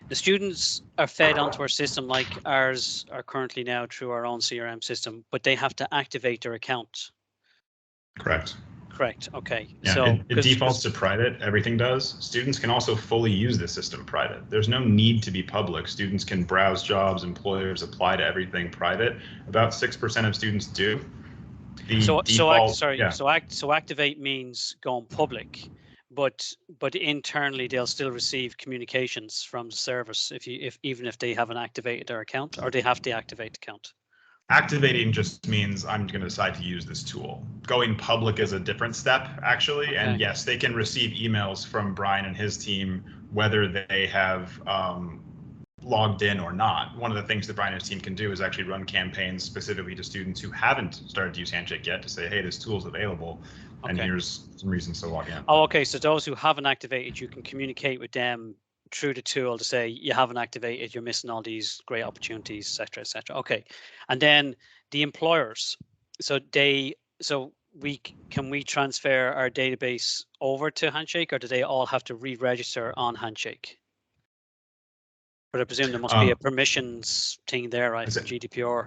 the students are fed onto our system like ours are currently now through our own CRM system, but they have to activate their account. Correct. Okay. Yeah, so it defaults to private. Everything does. Students can also fully use the system private. There's no need to be public. Students can browse jobs, employers apply to everything private. About 6% of students do. So activate means going public, but internally they'll still receive communications from the service even if they haven't activated their account, or they have to activate the account. Activating just means I'm going to decide to use this tool. Going public is a different step, actually. Okay. And yes, they can receive emails from Brian and his team, whether they have logged in or not. One of the things that Brian and his team can do is actually run campaigns specifically to students who haven't started to use Handshake yet to say, hey, this tool is available, and here's some reasons to log in. Oh, okay. So those who haven't activated, you can communicate with them through the tool to say you haven't activated, you're missing all these great opportunities, etc., etc. Okay, and then the employers. So can we transfer our database over to Handshake, or do they all have to re-register on Handshake? But I presume there must be a permissions thing there, right? GDPR.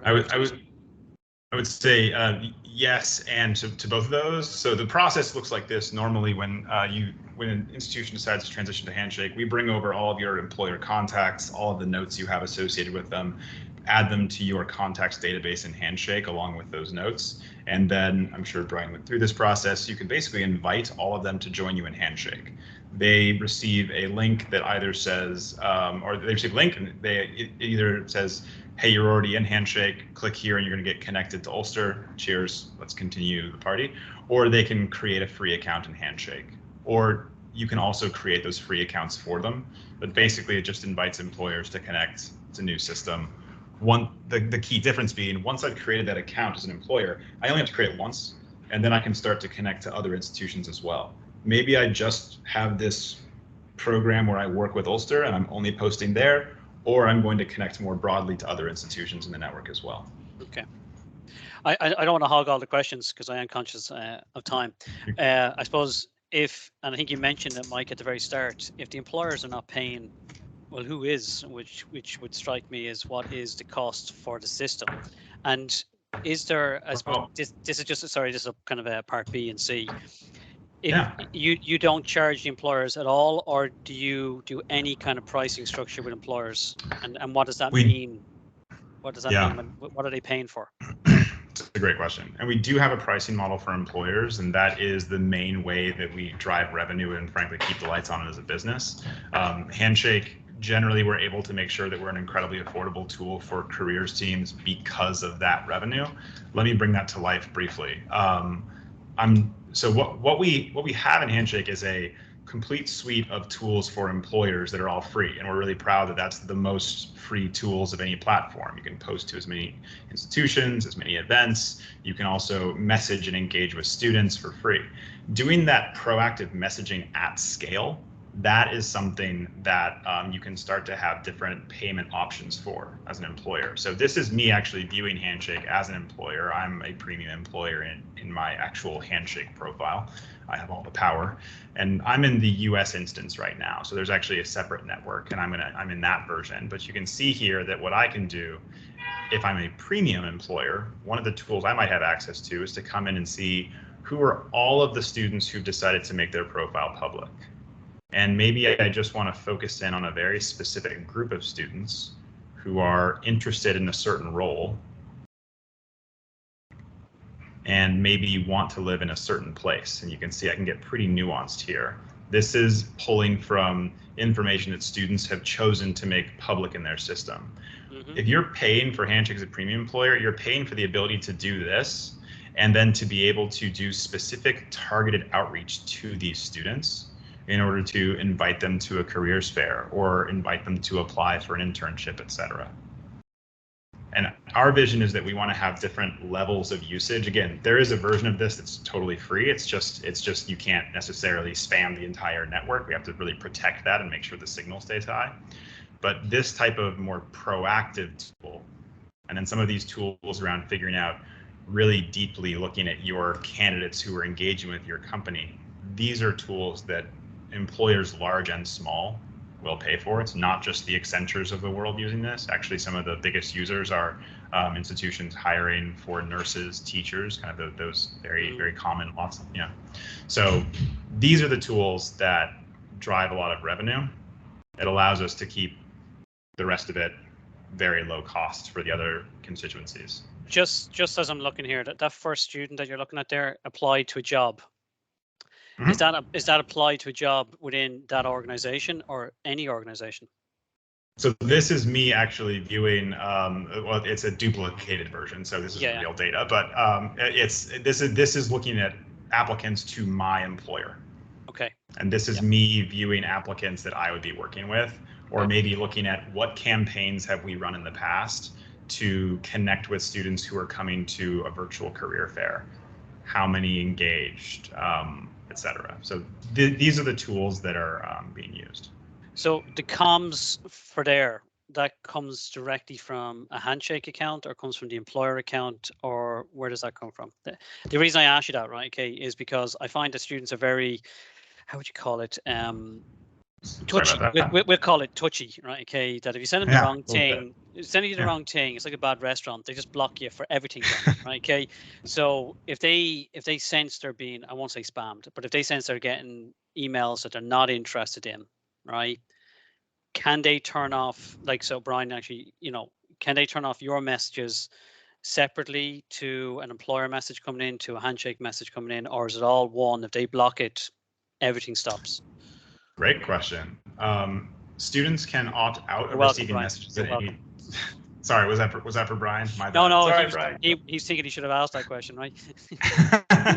I would say yes, and to both of those. So the process looks like this. Normally, when an institution decides to transition to Handshake, we bring over all of your employer contacts, all of the notes you have associated with them, add them to your contacts database in Handshake along with those notes. And then I'm sure Brian went through this process. You can basically invite all of them to join you in Handshake. They receive a link that either says, or they receive a link and it either says, hey, you're already in Handshake, click here and you're going to get connected to Ulster. Cheers, let's continue the party. Or they can create a free account in Handshake. Or you can also create those free accounts for them. But basically, it just invites employers to connect. It's a new system. The key difference being, once I've created that account as an employer, I only have to create it once, and then I can start to connect to other institutions as well. Maybe I just have this program where I work with Ulster and I'm only posting there, or I'm going to connect more broadly to other institutions in the network as well. Okay. I don't want to hog all the questions because I am conscious of time. I suppose and I think you mentioned it, Mike, at the very start, if the employers are not paying, well, who is, which would strike me as what is the cost for the system? And is there, I suppose, this is just, sorry, this is kind of a part B and C. If you don't charge the employers at all, or do you do any kind of pricing structure with employers? And what does that mean? What does that mean? What are they paying for? It's a great question. And we do have a pricing model for employers, and that is the main way that we drive revenue and frankly keep the lights on as a business. Handshake, generally we're able to make sure that we're an incredibly affordable tool for careers teams because of that revenue. Let me bring that to life briefly. So what we have in Handshake is a complete suite of tools for employers that are all free, and we're really proud that that's the most free tools of any platform. You can post to as many institutions, as many events. You can also message and engage with students for free. Doing that proactive messaging at scale, that is something that you can start to have different payment options for as an employer. So this is me actually viewing Handshake as an employer. I'm a premium employer in my actual Handshake profile. I have all the power, and I'm in the US instance right now. So there's actually a separate network, and I'm in that version. But you can see here that what I can do if I'm a premium employer, one of the tools I might have access to is to come in and see who are all of the students who've decided to make their profile public. And maybe I just want to focus in on a very specific group of students who are interested in a certain role and maybe want to live in a certain place. And you can see I can get pretty nuanced here. This is pulling from information that students have chosen to make public in their system. Mm-hmm. If you're paying for Handshake as a premium employer, you're paying for the ability to do this and then to be able to do specific targeted outreach to these students in order to invite them to a careers fair or invite them to apply for an internship, etc. And our vision is that we want to have different levels of usage. Again, there is a version of this that's totally free. It's just you can't necessarily spam the entire network. We have to really protect that and make sure the signal stays high. But this type of more proactive tool, and then some of these tools around figuring out really deeply looking at your candidates who are engaging with your company, these are tools that employers large and small will pay for. It's not just the Accentures of the world using this. Actually, some of the biggest users are institutions hiring for nurses, teachers, kind of those very common lots. So these are the tools that drive a lot of revenue. It allows us to keep the rest of it very low cost for the other constituencies. Just as I'm looking here, that first student that you're looking at there applied to a job. Mm-hmm. Is that applied to a job within that organization or any organization? So this is me actually viewing. Well, it's a duplicated version, so this is real data. But this is looking at applicants to my employer. Okay. And this is me viewing applicants that I would be working with, or maybe looking at what campaigns have we run in the past to connect with students who are coming to a virtual career fair. How many engaged, etc. So these are the tools that are being used. So the comms for that comes directly from a Handshake account or comes from the employer account, or where does that come from? The reason I ask you that, right, okay, is because I find that students are very, how would you call it? Touchy. We'll call it touchy, right? Okay, that if you send them the wrong thing, sending you the wrong thing. It's like a bad restaurant. They just block you for everything done, right? Okay. So if they sense they're being, I won't say spammed, but if they sense they're getting emails that they're not interested in, right? Can they turn off, like, so Brian, actually, can they turn off your messages separately to an employer message coming in, to a Handshake message coming in, or is it all one? If they block it, everything stops? Great question. Students can opt out of welcome, receiving Brian. messages You're at welcome. any. Sorry, was that for Brian? My bad. No, Sorry, he's, Brian. he's thinking he should have asked that question, right?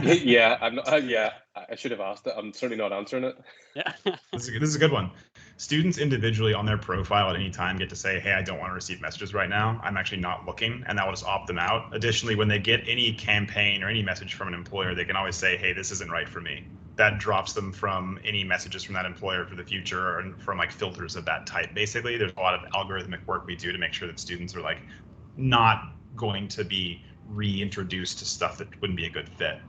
Yeah, I'm not, yeah, I should have asked it. I'm certainly not answering it. Yeah. This is a good one. Students individually on their profile at any time get to say, hey, I don't want to receive messages right now. I'm actually not looking, and that will just opt them out. Additionally, when they get any campaign or any message from an employer, they can always say, hey, this isn't right for me. That drops them from any messages from that employer for the future, and from like filters of that type. Basically, there's a lot of algorithmic work we do to make sure that students are like not going to be reintroduced to stuff that wouldn't be a good fit.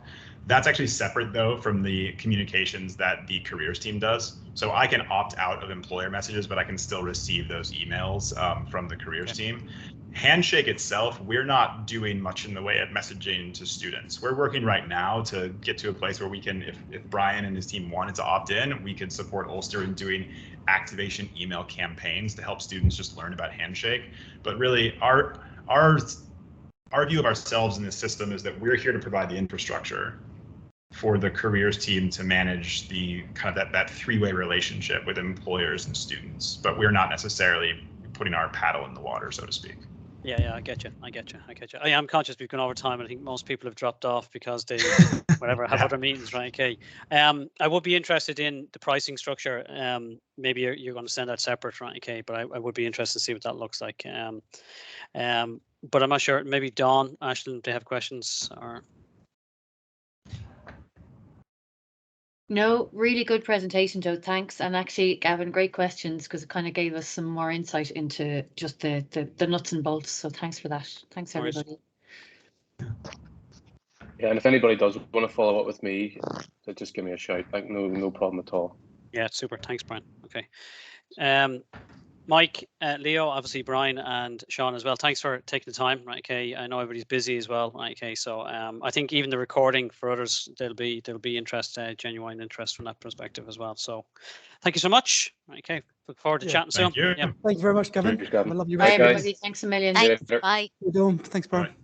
That's actually separate though from the communications that the careers team does. So I can opt out of employer messages, but I can still receive those emails from the careers team. Handshake itself, we're not doing much in the way of messaging to students. We're working right now to get to a place where we can, if Brian and his team wanted to opt in, we could support Ulster in doing activation email campaigns to help students just learn about Handshake. But really, our view of ourselves in this system is that we're here to provide the infrastructure for the careers team to manage the kind of that three-way relationship with employers and students, but we're not necessarily putting our paddle in the water, so to speak. Yeah, I get you. I am conscious we've gone over time, and I think most people have dropped off because they, whatever, have other meetings, right? Okay. I would be interested in the pricing structure. Maybe you're going to send that separate, right? Okay, but I would be interested to see what that looks like. But I'm not sure. Maybe Dawn, Ashton, they have questions or. No, really good presentation, Joe. Thanks. And actually, Gavin, great questions, because it kind of gave us some more insight into just the nuts and bolts. So thanks for that. Thanks, everybody. Yeah, and if anybody does want to follow up with me, just give me a shout. Like, no problem at all. Yeah, super. Thanks, Brian. Okay. Mike, Leo, obviously Brian and Sean as well. Thanks for taking the time. Right, okay. I know everybody's busy as well. Right, okay. So I think even the recording for others, there'll be interest, genuine interest from that perspective as well. So thank you so much. Right, okay. Look forward to chatting soon. Thank you. Yeah. Thank you very much, Gavin. Cheers, Gavin. Have a lovely Bye, rest. everybody. Thanks a million. Thanks. Later. Bye. You're doing. Thanks, Brian. All right.